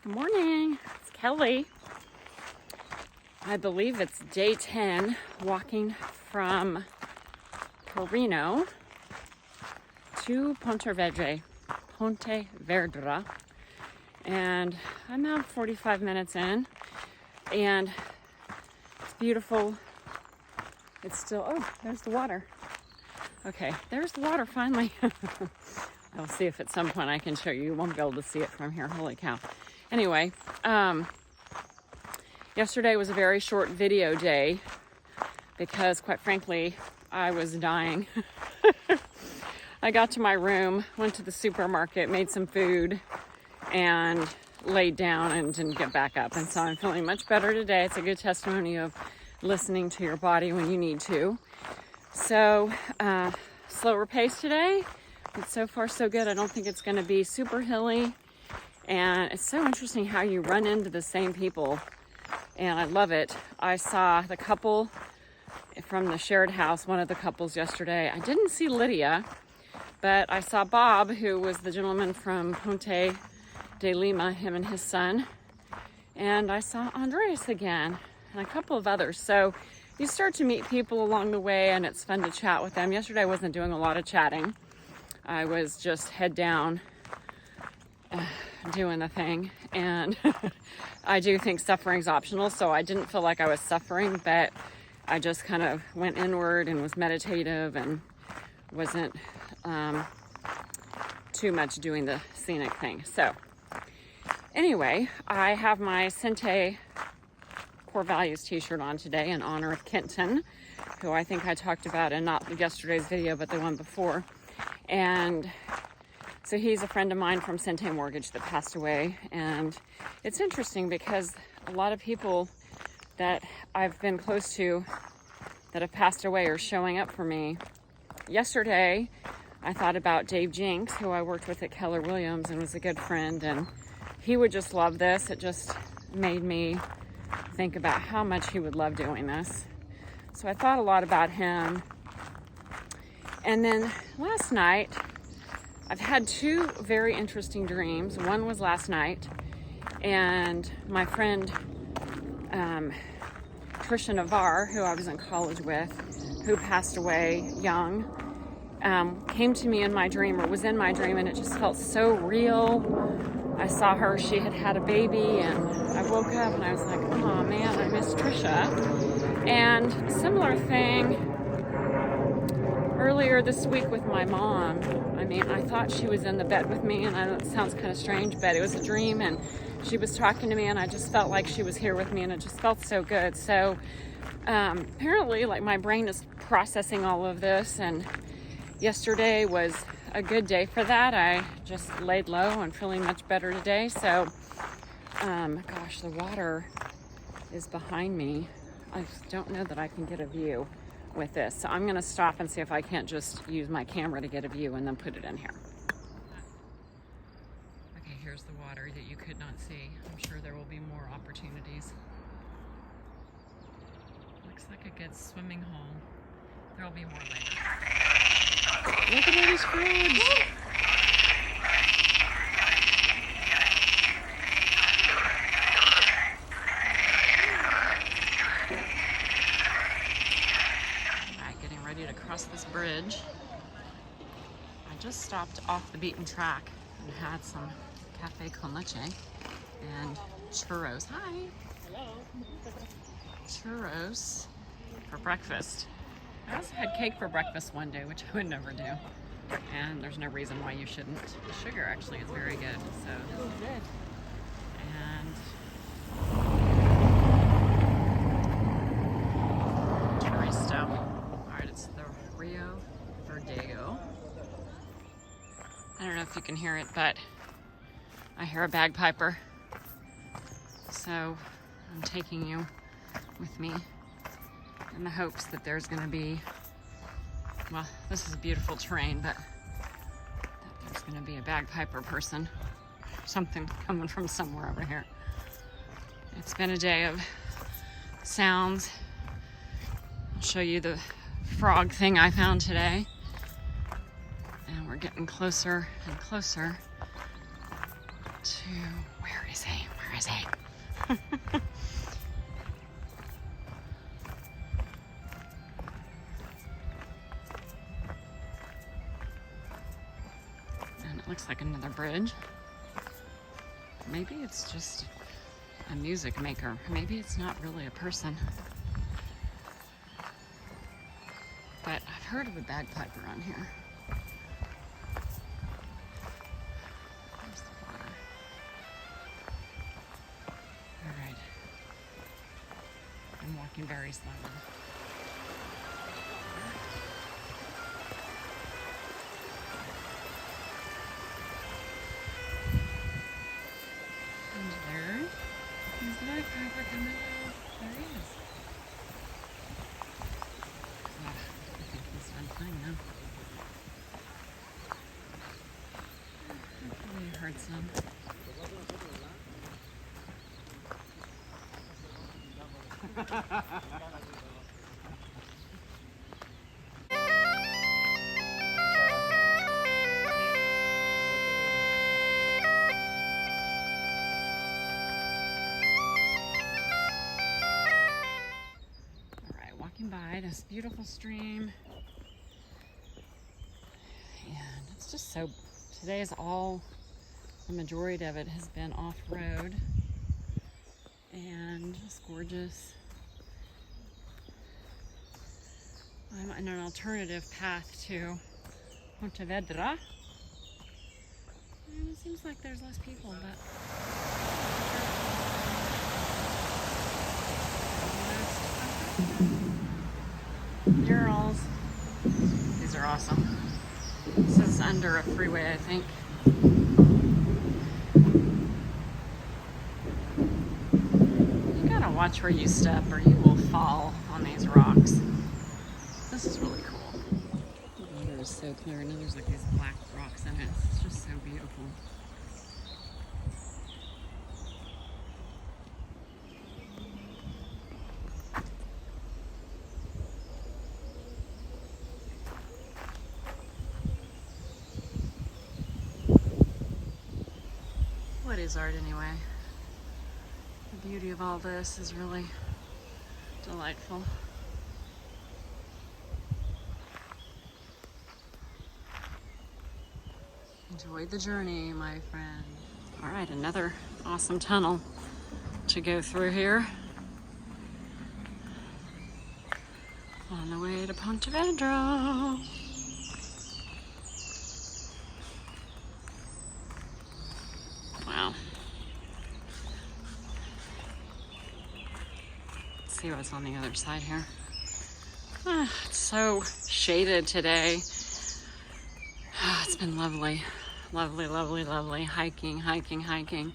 Good morning, it's Kelly. I believe it's day 10 walking from Torino to Pontevedra, and I'm now 45 minutes in, and it's beautiful. It's still, oh, there's the water. Okay, there's the water finally. I'll see if at some point I can show you. You won't be able to see it from here. Holy cow. Anyway, yesterday was a very short video day because, quite frankly, I was dying. I got to my room, went to the supermarket, made some food, and laid down and didn't get back up. And so I'm feeling much better today. It's a good testimony of listening to your body when you need to. So, slower pace today, but so far so good. I don't think it's going to be super hilly. And it's so interesting how you run into the same people, and I love it. I saw the couple from the shared house, one of the couples yesterday. I didn't see Lydia, but I saw Bob, who was the gentleman from Pontevedra, him and his son. And I saw Andres again, and a couple of others. So you start to meet people along the way, and it's fun to chat with them. Yesterday I wasn't doing a lot of chatting. I was just head down, doing the thing, and I do think suffering's optional, so I didn't feel like I was suffering, but I just kind of went inward and was meditative and wasn't too much doing the scenic thing. So anyway, I have my Sente Core Values t-shirt on today in honor of Kenton, who I think I talked about in not yesterday's video but the one before. And so he's a friend of mine from Sente Mortgage that passed away, and it's interesting because a lot of people that I've been close to that have passed away are showing up for me. Yesterday, I thought about Dave Jinks, who I worked with at Keller Williams and was a good friend, and he would just love this. It just made me think about how much he would love doing this. So I thought a lot about him. And then last night, I've had two very interesting dreams. One was last night, and my friend Trisha Navarre, who I was in college with, who passed away young, came to me in my dream, or was in my dream, and it just felt so real. I saw her, she had had a baby, and I woke up and I was like, oh man, I miss Trisha. And similar thing earlier this week with my mom. I mean, I thought she was in the bed with me, and I know it sounds kind of strange, but it was a dream, and she was talking to me, and I just felt like she was here with me, and it just felt so good. So apparently, like, my brain is processing all of this, and yesterday was a good day for that. I just laid low and feeling much better today. So, gosh, the water is behind me. I just don't know that I can get a view with this. So I'm going to stop and see if I can't just use my camera to get a view and then put it in here. Okay, here's the water that you could not see. I'm sure there will be more opportunities. Looks like a good swimming hole. There will be more later. Look at all these frogs! To cross this bridge. I just stopped off the beaten track and had some cafe con leche and churros. Hi. Hello. Churros for breakfast. I also had cake for breakfast one day, which I would never do. And there's no reason why you shouldn't. The sugar actually is very good. So good. And it's the Rio Verdego. I don't know if you can hear it, but I hear a bagpiper. So I'm taking you with me in the hopes that there's going to be, well, this is beautiful terrain, but that there's going to be a bagpiper person, something coming from somewhere over here. It's been a day of sounds. I'll show you the frog thing I found today, and we're getting closer and closer to Where is he? Where is he? And it looks like another bridge. Maybe it's just a music maker. Maybe it's not really a person. But I've heard of a bagpiper on here. There's the water. All right. I'm walking very slowly. And there's the bagpiper coming out. There he is. I think he's done playing now. Hopefully you heard some. Alright, walking by this beautiful stream. And it's just so, today is all, the majority of it has been off-road. And just gorgeous. I'm on an alternative path to Pontevedra. And it seems like there's less people, but murals. These are awesome. This is under a freeway, I think. You gotta watch where you step or you will fall on these rocks. This is really cool. The water is so clear. And then there's like these black rocks in it. It's just so beautiful. What is art anyway? The beauty of all this is really delightful. Enjoy the journey, my friend. All right, another awesome tunnel to go through here. On the way to Pontevedra. Wow. Let's see what's on the other side here. It's so shaded today. It's been lovely. Lovely, lovely, lovely. Hiking, hiking, hiking.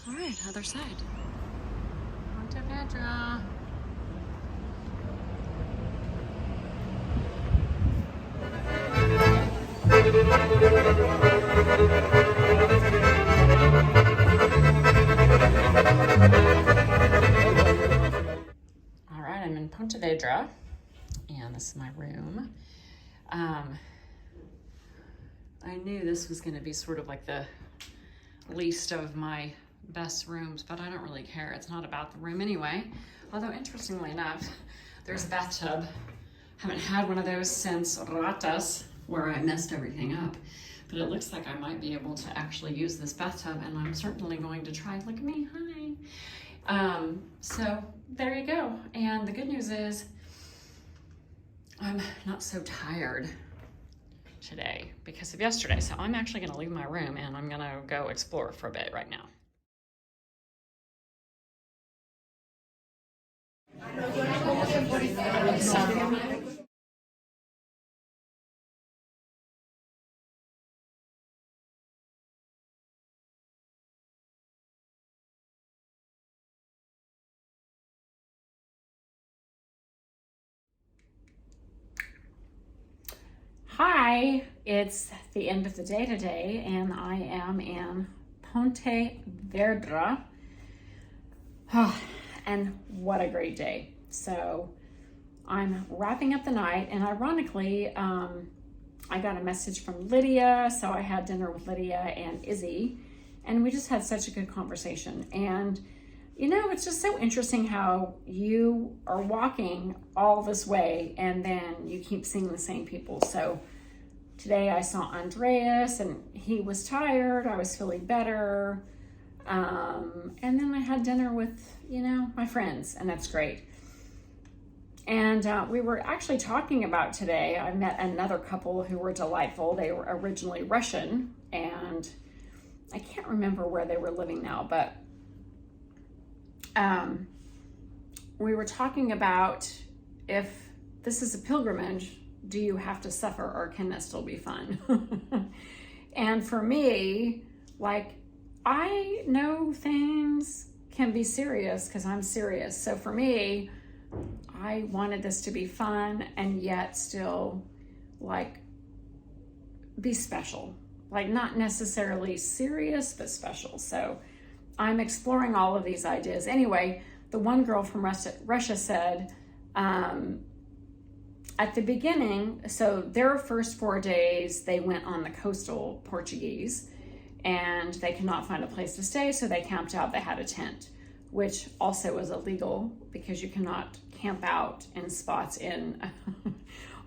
All right, other side. Pontevedra. All right, I'm in Pontevedra, and this is my room. I knew this was going to be sort of like the least of my best rooms, but I don't really care. It's not about the room anyway. Although, interestingly enough, there's a bathtub. Haven't had one of those since Ratas, where I messed everything up. But it looks like I might be able to actually use this bathtub, and I'm certainly going to try. Look at me, hi. So there you go. And the good news is I'm not so tired today because of yesterday. So I'm actually going to leave my room and I'm going to go explore for a bit right now. Hi, it's the end of the day today, and I am in Pontevedra. Oh, and what a great day. So I'm wrapping up the night, and ironically, I got a message from Lydia, so I had dinner with Lydia and Izzy, And we just had such a good conversation. And, you know, it's just so interesting how you are walking all this way and then you keep seeing the same people. So today I saw Andreas and he was tired. I was feeling better. And then I had dinner with, you know, my friends, and that's great. And we were actually talking about today, I met another couple who were delightful. They were originally Russian, and I can't remember where they were living now, but we were talking about, if this is a pilgrimage, do you have to suffer, or can that still be fun? And for me, like, I know things can be serious because I'm serious. So for me, I wanted this to be fun and yet still, like, be special. Like, not necessarily serious, but special. So I'm exploring all of these ideas. Anyway, the one girl from Russia said, at the beginning, so their first 4 days, they went on the coastal Portuguese, and they could not find a place to stay, so they camped out. They had a tent, which also is illegal because you cannot camp out in spots in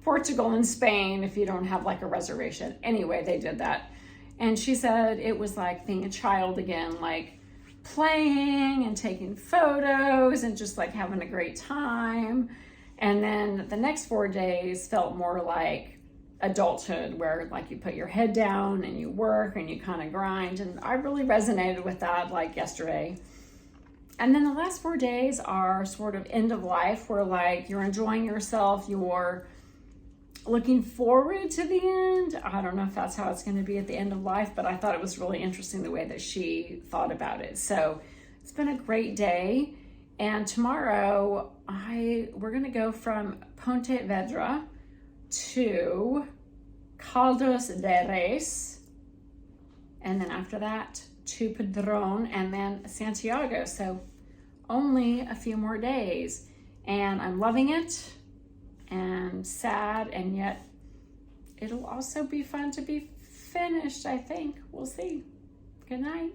Portugal and Spain if you don't have like a reservation. Anyway, they did that. And she said it was like being a child again, like playing and taking photos and just like having a great time. And then the next 4 days felt more like adulthood, where like you put your head down and you work and you kind of grind. And I really resonated with that, like yesterday. And then the last 4 days are sort of end of life, where like you're enjoying yourself, you're looking forward to the end. I don't know if that's how it's going to be at the end of life, but I thought it was really interesting the way that she thought about it. So it's been a great day. And tomorrow we're going to go from Pontevedra to Caldas de Reis, and then after that to Padrón, and then Santiago. So only a few more days, and I'm loving it and sad, and yet it'll also be fun to be finished, I think. We'll see. Good night.